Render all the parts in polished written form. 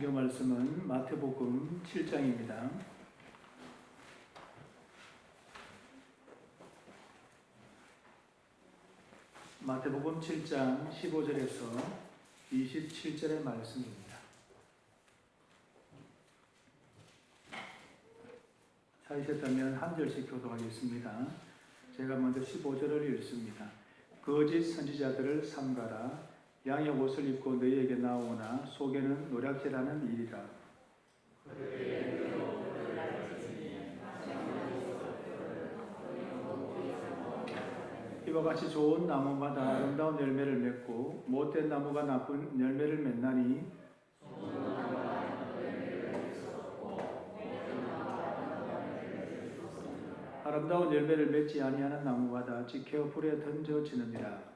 성경 말씀은 마태복음 7장입니다. 마태복음 7장 15절에서 27절의 말씀입니다. 찾으셨다면 한 절씩 교독하겠습니다. 제가 먼저 15절을 읽습니다. 거짓 선지자들을 삼가라. 양의 옷을 입고 너희에게 나오나 속에는 노략질하는 일이라. 이와 같이 좋은 나무마다 아름다운 열매를 맺고 못된 나무가 나쁜 열매를 맺나니 아름다운 열매를 맺지 아니하는 나무마다 지켜 불에 던져지느니라.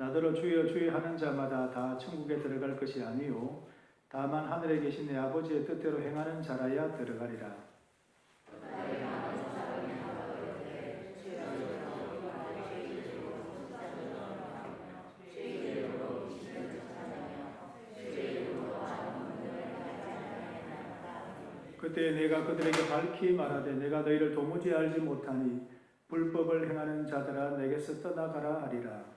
나더러 주여 주여 하는 자마다 다 천국에 들어갈 것이 아니요 다만 하늘에 계신 내 아버지의 뜻대로 행하는 자라야 들어가리라. 그때 내가 그들에게 밝히 말하되 내가 너희를 도무지 알지 못하니 불법을 행하는 자들아 내게서 떠나가라 하리라.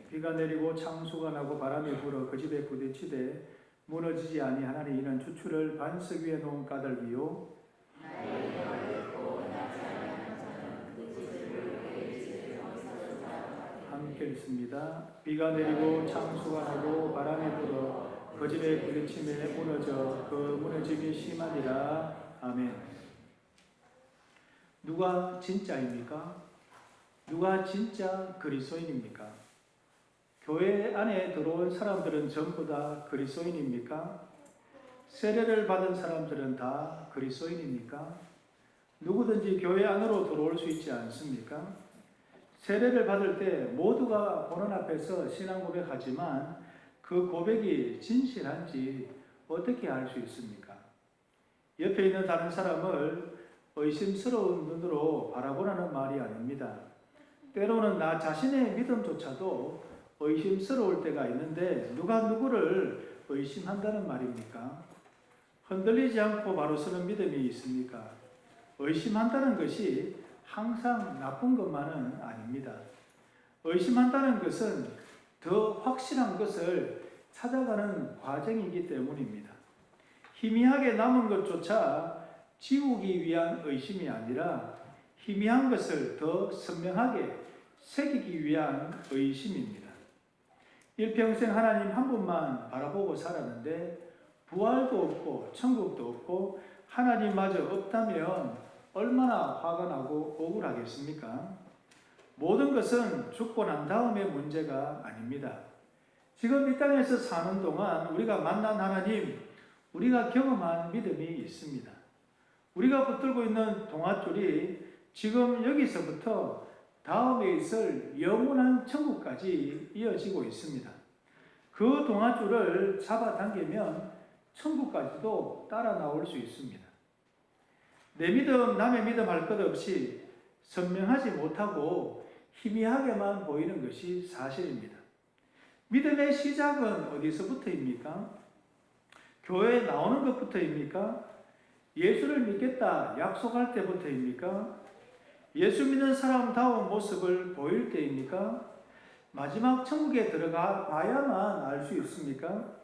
비가 내리고 창수가 나고 바람이 불어 그 집에 부딪히되 무너지지 아니하나니 이는 추출을 반석 위에 놓은 까닭이요 함께 읽습니다. 비가 내리고 창수가 나고 바람이 불어 그 집에 부딪힘에 무너져 그 무너짐이 심하니라. 아멘. 누가 진짜입니까? 누가 진짜 그리스도인입니까? 교회 안에 들어온 사람들은 전부 다 그리스도인입니까? 세례를 받은 사람들은 다 그리스도인입니까? 누구든지 교회 안으로 들어올 수 있지 않습니까? 세례를 받을 때 모두가 보는 앞에서 신앙 고백하지만 그 고백이 진실한지 어떻게 알 수 있습니까? 옆에 있는 다른 사람을 의심스러운 눈으로 바라보라는 말이 아닙니다. 때로는 나 자신의 믿음조차도 의심스러울 때가 있는데 누가 누구를 의심한다는 말입니까? 흔들리지 않고 바로 서는 믿음이 있습니까? 의심한다는 것이 항상 나쁜 것만은 아닙니다. 의심한다는 것은 더 확실한 것을 찾아가는 과정이기 때문입니다. 희미하게 남은 것조차 지우기 위한 의심이 아니라 희미한 것을 더 선명하게 새기기 위한 의심입니다. 일평생 하나님 한 분만 바라보고 살았는데 부활도 없고 천국도 없고 하나님마저 없다면 얼마나 화가 나고 억울하겠습니까? 모든 것은 죽고 난 다음의 문제가 아닙니다. 지금 이 땅에서 사는 동안 우리가 만난 하나님, 우리가 경험한 믿음이 있습니다. 우리가 붙들고 있는 동아줄이 지금 여기서부터 다음에 있을 영원한 천국까지 이어지고 있습니다. 그 동아줄을 잡아당기면 천국까지도 따라 나올 수 있습니다. 내 믿음, 남의 믿음 할 것 없이 선명하지 못하고 희미하게만 보이는 것이 사실입니다. 믿음의 시작은 어디서부터입니까? 교회에 나오는 것부터입니까? 예수를 믿겠다 약속할 때부터입니까? 예수 믿는 사람다운 모습을 보일 때입니까? 마지막 천국에 들어가 봐야만 알 수 있습니까?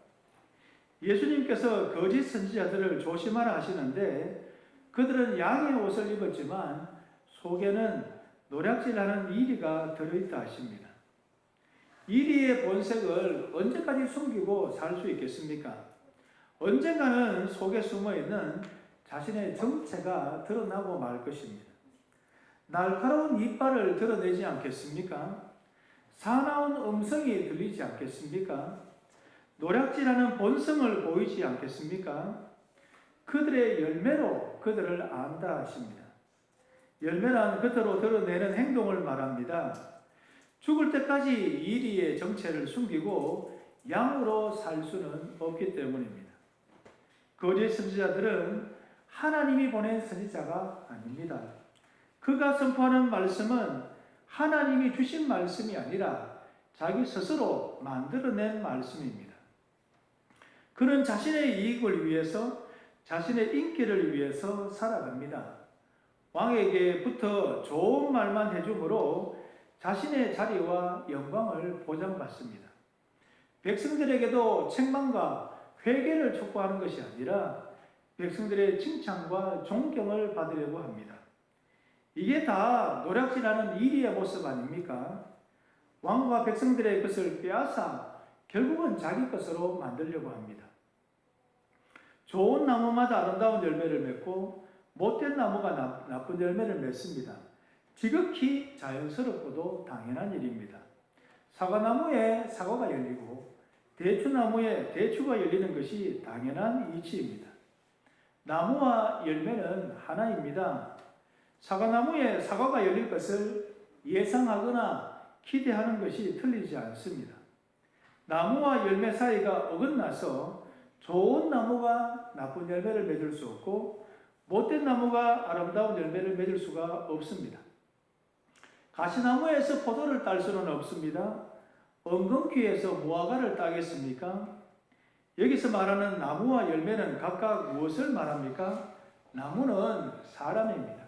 예수님께서 거짓 선지자들을 조심하라 하시는데 그들은 양의 옷을 입었지만 속에는 노략질하는 이리가 들어있다 하십니다. 이리의 본색을 언제까지 숨기고 살 수 있겠습니까? 언젠가는 속에 숨어있는 자신의 정체가 드러나고 말 것입니다. 날카로운 이빨을 드러내지 않겠습니까? 사나운 음성이 들리지 않겠습니까? 노략질하는 본성을 보이지 않겠습니까? 그들의 열매로 그들을 안다 하십니다. 열매란 겉으로 드러내는 행동을 말합니다. 죽을 때까지 이리의 정체를 숨기고 양으로 살 수는 없기 때문입니다. 거짓 선지자들은 하나님이 보낸 선지자가 아닙니다. 그가 선포하는 말씀은 하나님이 주신 말씀이 아니라 자기 스스로 만들어낸 말씀입니다. 그는 자신의 이익을 위해서, 자신의 인기를 위해서 살아갑니다. 왕에게부터 좋은 말만 해주므로 자신의 자리와 영광을 보장받습니다. 백성들에게도 책망과 회개를 촉구하는 것이 아니라 백성들의 칭찬과 존경을 받으려고 합니다. 이게 다 노략질하는 이리의 모습 아닙니까? 왕과 백성들의 것을 빼앗아 결국은 자기 것으로 만들려고 합니다. 좋은 나무마다 아름다운 열매를 맺고 못된 나무가 나쁜 열매를 맺습니다. 지극히 자연스럽고도 당연한 일입니다. 사과나무에 사과가 열리고 대추나무에 대추가 열리는 것이 당연한 이치입니다. 나무와 열매는 하나입니다. 사과나무에 사과가 열릴 것을 예상하거나 기대하는 것이 틀리지 않습니다. 나무와 열매 사이가 어긋나서 좋은 나무가 나쁜 열매를 맺을 수 없고 못된 나무가 아름다운 열매를 맺을 수가 없습니다. 가시나무에서 포도를 딸 수는 없습니다. 엉겅퀴에서 무화과를 따겠습니까? 여기서 말하는 나무와 열매는 각각 무엇을 말합니까? 나무는 사람입니다.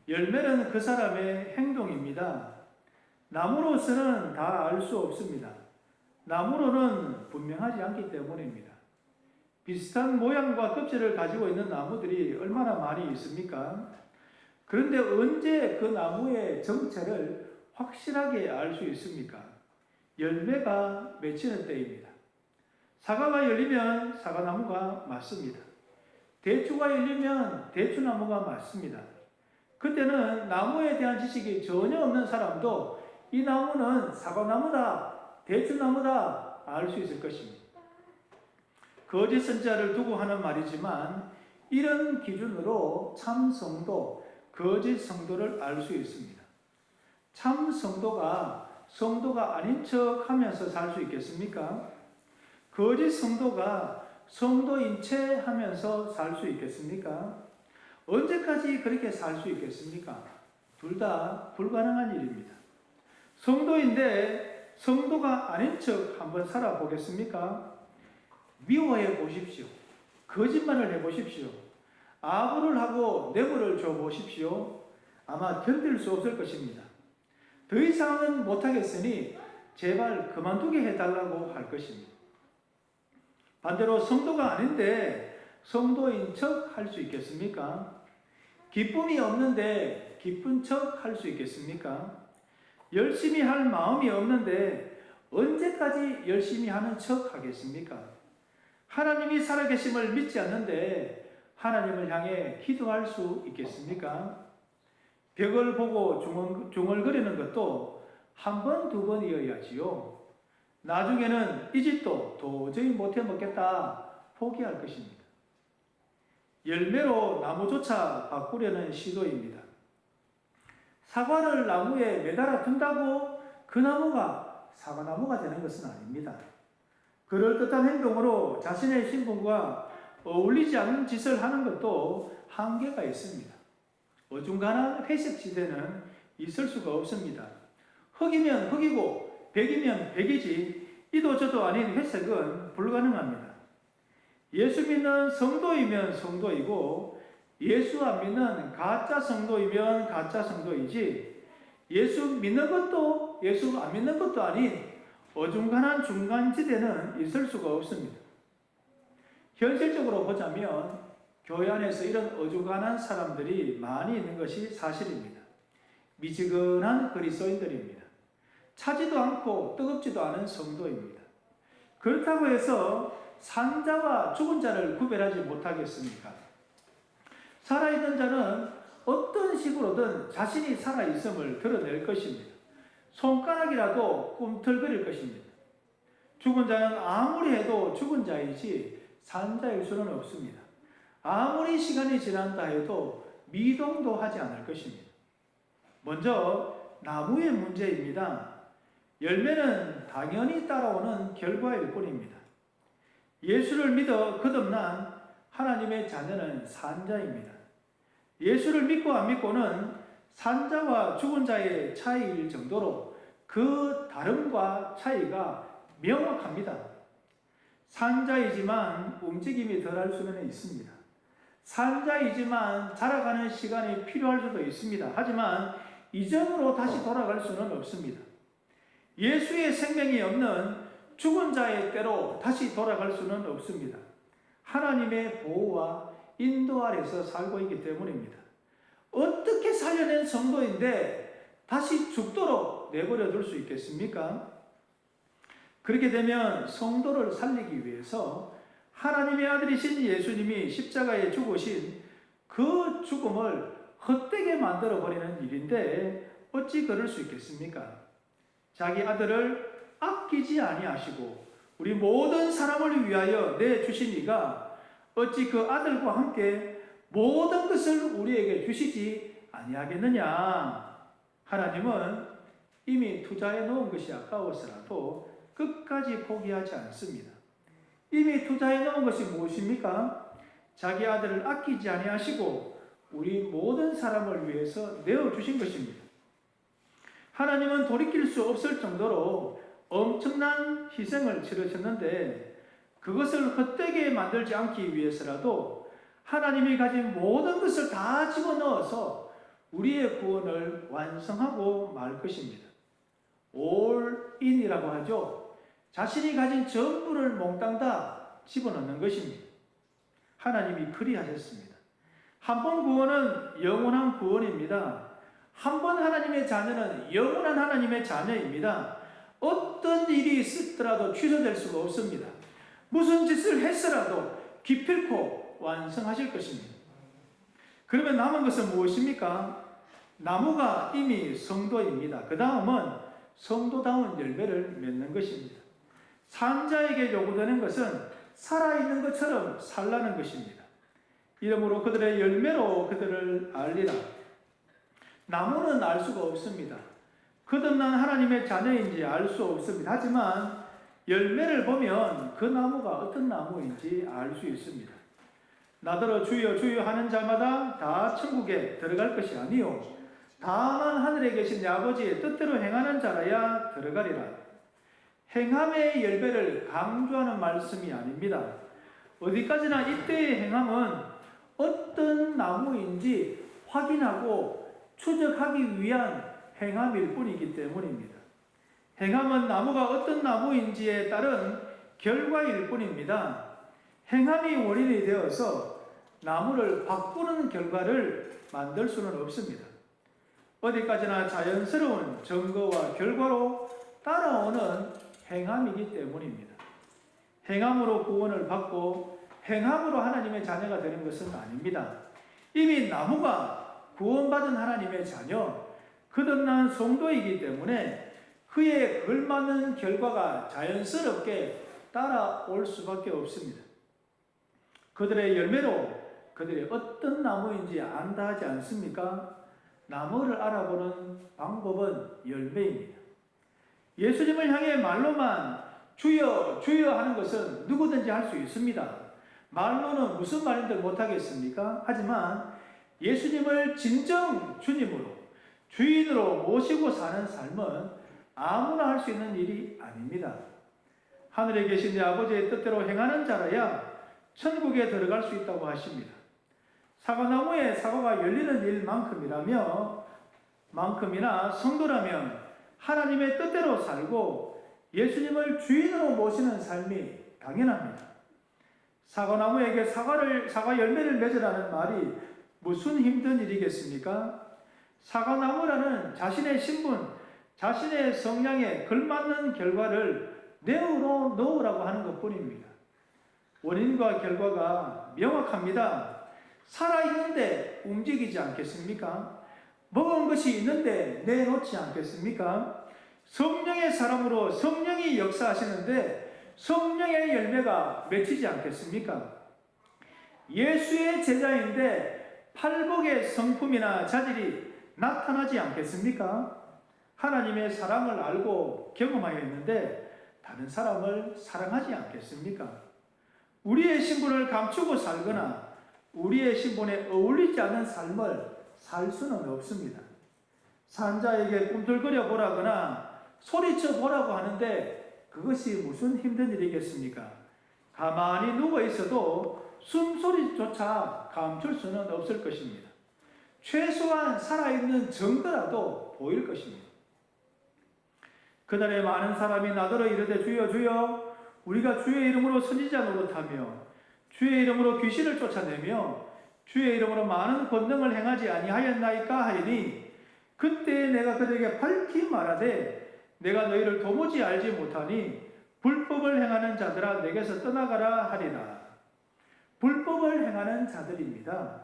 열매는 그 사람의 행동입니다. 나무로서는 다 알 수 없습니다. 나무로는 분명하지 않기 때문입니다. 비슷한 모양과 껍질을 가지고 있는 나무들이 얼마나 많이 있습니까? 그런데 언제 그 나무의 정체를 확실하게 알 수 있습니까? 열매가 맺히는 때입니다. 사과가 열리면 사과나무가 맞습니다. 대추가 열리면 대추나무가 맞습니다. 그때는 나무에 대한 지식이 전혀 없는 사람도 이 나무는 사과나무다, 대추나무다 알 수 있을 것입니다. 거짓 선자를 두고 하는 말이지만 이런 기준으로 참 성도, 거짓 성도를 알 수 있습니다. 참 성도가 아닌 척 하면서 살 수 있겠습니까? 거짓 성도가 성도인 채 하면서 살 수 있겠습니까? 언제까지 그렇게 살 수 있겠습니까? 둘 다 불가능한 일입니다. 성도인데 성도가 아닌 척 한번 살아보겠습니까? 미워해 보십시오. 거짓말을 해 보십시오. 아부를 하고 뇌물을 줘 보십시오. 아마 견딜 수 없을 것입니다. 더 이상은 못하겠으니 제발 그만두게 해달라고 할 것입니다. 반대로 성도가 아닌데 성도인 척 할 수 있겠습니까? 기쁨이 없는데 기쁜 척 할 수 있겠습니까? 열심히 할 마음이 없는데 언제까지 열심히 하는 척 하겠습니까? 하나님이 살아계심을 믿지 않는데 하나님을 향해 기도할 수 있겠습니까? 벽을 보고 중얼거리는 것도 한 번, 두 번이어야지요. 나중에는 이 집도 도저히 못해 먹겠다 포기할 것입니다. 열매로 나무조차 바꾸려는 시도입니다. 사과를 나무에 매달아 둔다고 그 나무가 사과나무가 되는 것은 아닙니다. 그럴듯한 행동으로 자신의 신분과 어울리지 않는 짓을 하는 것도 한계가 있습니다. 어중간한 회색 지대는 있을 수가 없습니다. 흑이면 흑이고 백이면 백이지 이도 저도 아닌 회색은 불가능합니다. 예수 믿는 성도이면 성도이고 예수 안 믿는 가짜 성도이면 가짜 성도이지 예수 믿는 것도 예수 안 믿는 것도 아닌 어중간한 중간지대는 있을 수가 없습니다. 현실적으로 보자면 교회 안에서 이런 어중간한 사람들이 많이 있는 것이 사실입니다. 미지근한 그리스도인들입니다. 차지도 않고 뜨겁지도 않은 성도입니다. 그렇다고 해서 산 자와 죽은 자를 구별하지 못하겠습니까? 살아있는 자는 어떤 식으로든 자신이 살아있음을 드러낼 것입니다. 손가락이라도 꿈틀거릴 것입니다. 죽은 자는 아무리 해도 죽은 자이지 산 자일 수는 없습니다. 아무리 시간이 지난다 해도 미동도 하지 않을 것입니다. 먼저 나무의 문제입니다. 열매는 당연히 따라오는 결과일 뿐입니다. 예수를 믿어 거듭난 하나님의 자녀는 산 자입니다. 예수를 믿고 안 믿고는 산자와 죽은 자의 차이일 정도로 그 다름과 차이가 명확합니다. 산자이지만 움직임이 덜할 수는 있습니다. 산자이지만 자라가는 시간이 필요할 수도 있습니다. 하지만 이전으로 다시 돌아갈 수는 없습니다. 예수의 생명이 없는 죽은 자의 때로 다시 돌아갈 수는 없습니다. 하나님의 보호와 인도 아래서 살고 있기 때문입니다. 어떻게 살려낸 성도인데 다시 죽도록 내버려 둘 수 있겠습니까? 그렇게 되면 성도를 살리기 위해서 하나님의 아들이신 예수님이 십자가에 죽으신 그 죽음을 헛되게 만들어 버리는 일인데 어찌 그럴 수 있겠습니까? 자기 아들을 아끼지 아니하시고 우리 모든 사람을 위하여 내주신 이가 어찌 그 아들과 함께 모든 것을 우리에게 주시지 아니하겠느냐? 하나님은 이미 투자해 놓은 것이 아까워서라도 끝까지 포기하지 않습니다. 이미 투자해 놓은 것이 무엇입니까? 자기 아들을 아끼지 아니하시고 우리 모든 사람을 위해서 내어주신 것입니다. 하나님은 돌이킬 수 없을 정도로 엄청난 희생을 치르셨는데 그것을 헛되게 만들지 않기 위해서라도 하나님이 가진 모든 것을 다 집어넣어서 우리의 구원을 완성하고 말 것입니다. all in이라고 하죠. 자신이 가진 전부를 몽땅 다 집어넣는 것입니다. 하나님이 그리하셨습니다. 한 번 구원은 영원한 구원입니다. 한 번 하나님의 자녀는 영원한 하나님의 자녀입니다. 어떤 일이 있더라도 취소될 수가 없습니다. 무슨 짓을 했으라도 기필코 완성하실 것입니다. 그러면 남은 것은 무엇입니까? 나무가 이미 성도입니다. 그 다음은 성도다운 열매를 맺는 것입니다. 산자에게 요구되는 것은 살아있는 것처럼 살라는 것입니다. 이러므로 그들의 열매로 그들을 알리라. 나무는 알 수가 없습니다. 거듭난 하나님의 자녀인지 알 수 없습니다. 하지만 열매를 보면 그 나무가 어떤 나무인지 알 수 있습니다. 나더러 주여 주여 하는 자마다 다 천국에 들어갈 것이 아니요 다만 하늘에 계신 내 아버지의 뜻대로 행하는 자라야 들어가리라. 행함의 열매를 강조하는 말씀이 아닙니다. 어디까지나 이때의 행함은 어떤 나무인지 확인하고 추적하기 위한 행함일 뿐이기 때문입니다. 행함은 나무가 어떤 나무인지에 따른 결과일 뿐입니다. 행함이 원인이 되어서 나무를 바꾸는 결과를 만들 수는 없습니다. 어디까지나 자연스러운 증거와 결과로 따라오는 행함이기 때문입니다. 행함으로 구원을 받고 행함으로 하나님의 자녀가 되는 것은 아닙니다. 이미 나무가 구원받은 하나님의 자녀, 거듭난 성도이기 때문에 그에 걸맞는 결과가 자연스럽게 따라올 수밖에 없습니다. 그들의 열매로 그들이 어떤 나무인지 안다 하지 않습니까? 나무를 알아보는 방법은 열매입니다. 예수님을 향해 말로만 주여 주여 하는 것은 누구든지 할 수 있습니다. 말로는 무슨 말인들 못하겠습니까? 하지만 예수님을 진정 주님으로 주인으로 모시고 사는 삶은 아무나 할 수 있는 일이 아닙니다. 하늘에 계신 내 아버지의 뜻대로 행하는 자라야 천국에 들어갈 수 있다고 하십니다. 사과나무에 사과가 열리는 일만큼이나 성도라면 하나님의 뜻대로 살고 예수님을 주인으로 모시는 삶이 당연합니다. 사과나무에게 사과 열매를 맺으라는 말이 무슨 힘든 일이겠습니까? 사과나무라는 자신의 신분, 자신의 성향에 걸맞는 결과를 내어로 넣으라고 하는 것 뿐입니다. 원인과 결과가 명확합니다. 살아있는데 움직이지 않겠습니까? 먹은 것이 있는데 내놓지 않겠습니까? 성령의 사람으로 성령이 역사하시는데 성령의 열매가 맺히지 않겠습니까? 예수의 제자인데 팔복의 성품이나 자질이 나타나지 않겠습니까? 하나님의 사랑을 알고 경험하였는데 다른 사람을 사랑하지 않겠습니까? 우리의 신분을 감추고 살거나 우리의 신분에 어울리지 않는 삶을 살 수는 없습니다. 산자에게 꿈틀거려 보라거나 소리쳐 보라고 하는데 그것이 무슨 힘든 일이겠습니까? 가만히 누워 있어도 숨소리조차 감출 수는 없을 것입니다. 최소한 살아있는 정도라도 보일 것입니다. 그날에 많은 사람이 나더러 이르되 주여 주여 우리가 주의 이름으로 선지자 노릇하며 주의 이름으로 귀신을 쫓아내며 주의 이름으로 많은 권능을 행하지 아니하였나이까 하리니 그때 내가 그들에게 밝히 말하되 내가 너희를 도무지 알지 못하니 불법을 행하는 자들아 내게서 떠나가라 하리라. 불법을 행하는 자들입니다.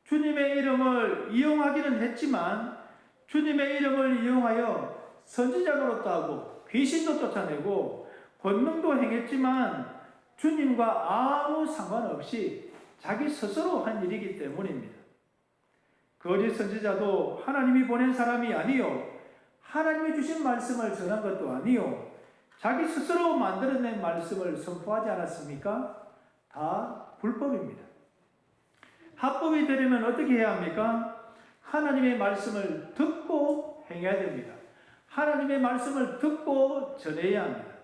주님의 이름을 이용하기는 했지만 주님의 이름을 이용하여 선지자 노릇도 하고 귀신도 쫓아내고 권능도 행했지만 주님과 아무 상관없이 자기 스스로 한 일이기 때문입니다. 거짓 선지자도 하나님이 보낸 사람이 아니요 하나님이 주신 말씀을 전한 것도 아니요 자기 스스로 만들어낸 말씀을 선포하지 않았습니까? 다 불법입니다. 합법이 되려면 어떻게 해야 합니까? 하나님의 말씀을 듣고 행해야 됩니다. 하나님의 말씀을 듣고 전해야 합니다.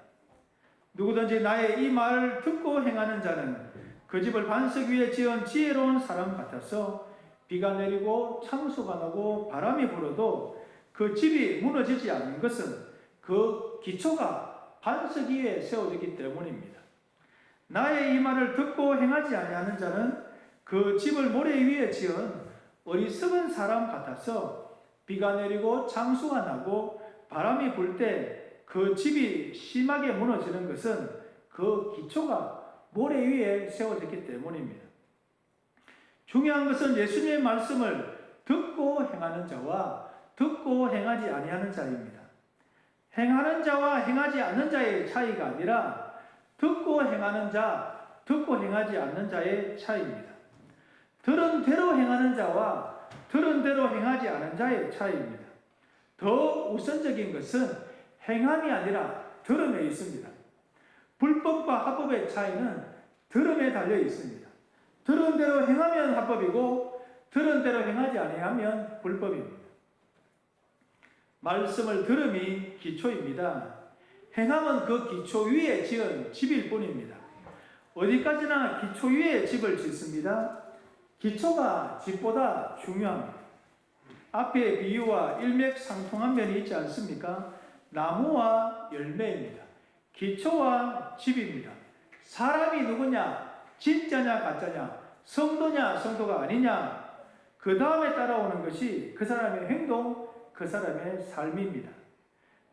누구든지 나의 이 말을 듣고 행하는 자는 그 집을 반석 위에 지은 지혜로운 사람 같아서 비가 내리고 창수가 나고 바람이 불어도 그 집이 무너지지 않는 것은 그 기초가 반석 위에 세워졌기 때문입니다. 나의 이 말을 듣고 행하지 아니하는 자는 그 집을 모래 위에 지은 어리석은 사람 같아서 비가 내리고 창수가 나고 바람이 불 때 그 집이 심하게 무너지는 것은 그 기초가 모래 위에 세워졌기 때문입니다. 중요한 것은 예수님의 말씀을 듣고 행하는 자와 듣고 행하지 아니하는 자입니다. 행하는 자와 행하지 않는 자의 차이가 아니라 듣고 행하는 자, 듣고 행하지 않는 자의 차이입니다. 들은 대로 행하는 자와 들은 대로 행하지 않은 자의 차이입니다. 더 우선적인 것은 행함이 아니라 들음에 있습니다. 불법과 합법의 차이는 들음에 달려 있습니다. 들은 대로 행하면 합법이고 들은 대로 행하지 아니하면 불법입니다. 말씀을 들음이 기초입니다. 행함은 그 기초 위에 지은 집일 뿐입니다. 어디까지나 기초 위에 집을 짓습니다. 기초가 집보다 중요합니다. 앞에 비유와 일맥상통한 면이 있지 않습니까? 나무와 열매입니다. 기초와 집입니다. 사람이 누구냐? 진짜냐 가짜냐? 성도냐 성도가 아니냐? 그 다음에 따라오는 것이 그 사람의 행동, 그 사람의 삶입니다.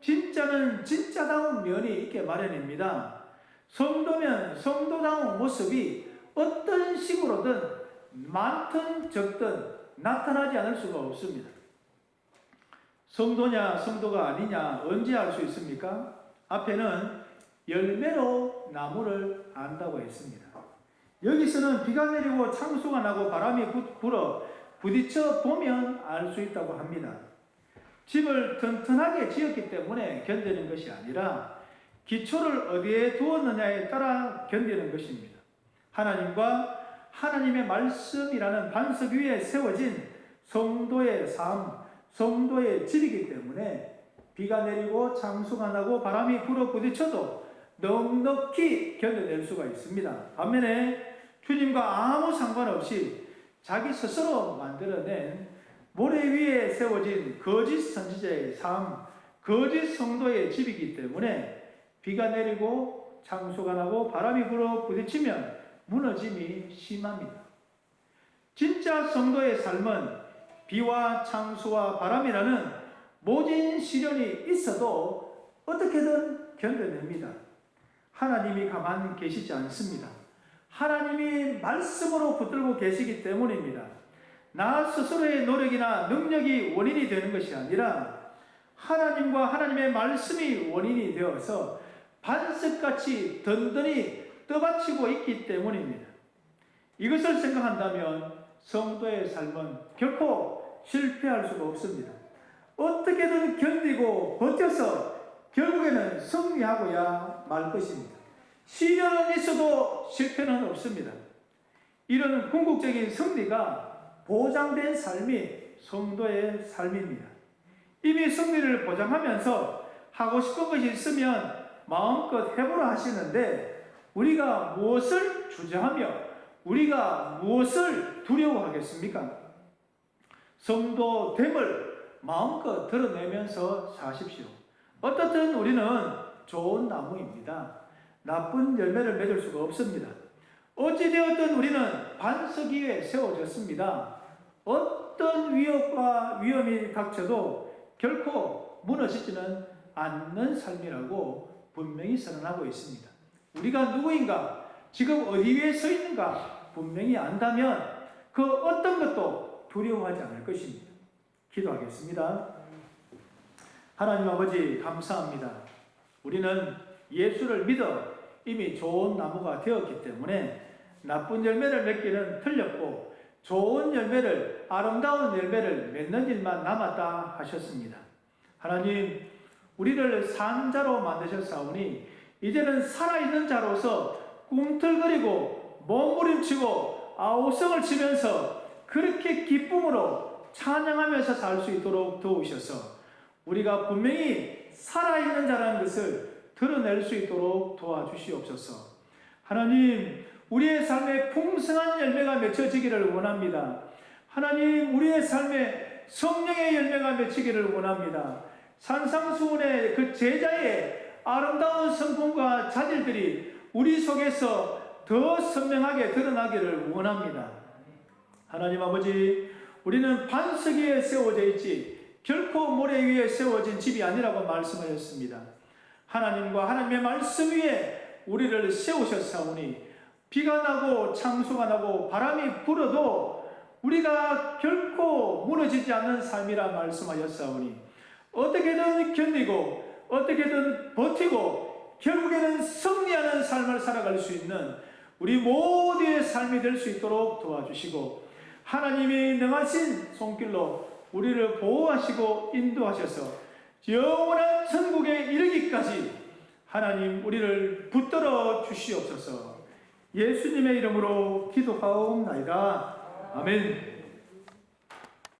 진짜는 진짜다운 면이 있게 마련입니다. 성도면 성도다운 모습이 어떤 식으로든 많든 적든 나타나지 않을 수가 없습니다. 성도냐 성도가 아니냐 언제 알 수 있습니까? 앞에는 열매로 나무를 안다고 했습니다. 여기서는 비가 내리고 창수가 나고 바람이 불어 부딪혀 보면 알 수 있다고 합니다. 집을 튼튼하게 지었기 때문에 견디는 것이 아니라 기초를 어디에 두었느냐에 따라 견디는 것입니다. 하나님과 하나님의 말씀이라는 반석 위에 세워진 성도의 삶, 성도의 집이기 때문에 비가 내리고 창수가 나고 바람이 불어 부딪혀도 넉넉히 견뎌낼 수가 있습니다. 반면에 주님과 아무 상관없이 자기 스스로 만들어낸 모래 위에 세워진 거짓 선지자의 삶, 거짓 성도의 집이기 때문에 비가 내리고 창수가 나고 바람이 불어 부딪히면 무너짐이 심합니다. 진짜 성도의 삶은 비와 창수와 바람이라는 모진 시련이 있어도 어떻게든 견뎌냅니다. 하나님이 가만히 계시지 않습니다. 하나님이 말씀으로 붙들고 계시기 때문입니다. 나 스스로의 노력이나 능력이 원인이 되는 것이 아니라 하나님과 하나님의 말씀이 원인이 되어서 반석같이 든든히 떠받치고 있기 때문입니다. 이것을 생각한다면 성도의 삶은 결코 실패할 수가 없습니다. 어떻게든 견디고 버텨서 결국에는 승리하고야 말 것입니다. 시련은 있어도 실패는 없습니다. 이런 궁극적인 승리가 보장된 삶이 성도의 삶입니다. 이미 승리를 보장하면서 하고 싶은 것이 있으면 마음껏 해보라 하시는데 우리가 무엇을 주저하며 우리가 무엇을 두려워하겠습니까? 성도됨을 마음껏 드러내면서 사십시오. 어떻든 우리는 좋은 나무입니다. 나쁜 열매를 맺을 수가 없습니다. 어찌되었든 우리는 반석 위에 세워졌습니다. 어떤 위협과 위험이 닥쳐도 결코 무너지지는 않는 삶이라고 분명히 선언하고 있습니다. 우리가 누구인가, 지금 어디 위에 서 있는가 분명히 안다면 그 어떤 것도 두려워하지 않을 것입니다. 기도하겠습니다. 하나님 아버지 감사합니다. 우리는 예수를 믿어 이미 좋은 나무가 되었기 때문에 나쁜 열매를 맺기는 틀렸고 좋은 열매를, 아름다운 열매를 맺는 일만 남았다 하셨습니다. 하나님, 우리를 산 자로 만드셨사오니 이제는 살아있는 자로서 꿈틀거리고 몸부림치고 아우성을 치면서 그렇게 기쁨으로 찬양하면서 살 수 있도록 도우셔서 우리가 분명히 살아있는 자라는 것을 드러낼 수 있도록 도와주시옵소서. 하나님, 우리의 삶에 풍성한 열매가 맺혀지기를 원합니다. 하나님, 우리의 삶에 성령의 열매가 맺히기를 원합니다. 산상수훈의 그 제자의 아름다운 성품과 자질들이 우리 속에서 더 선명하게 드러나기를 원합니다. 하나님 아버지, 우리는 반석 위에 세워져 있지 결코 모래 위에 세워진 집이 아니라고 말씀하셨습니다. 하나님과 하나님의 말씀 위에 우리를 세우셨사오니 비가 나고 창수가 나고 바람이 불어도 우리가 결코 무너지지 않는 삶이라 말씀하셨사오니 어떻게든 견디고 어떻게든 버티고 결국에는 승리하는 삶을 살아갈 수 있는 우리 모두의 삶이 될 수 있도록 도와주시고 하나님이 능하신 손길로 우리를 보호하시고 인도하셔서 영원한 천국에 이르기까지 하나님 우리를 붙들어 주시옵소서. 예수님의 이름으로 기도하옵나이다. 아멘.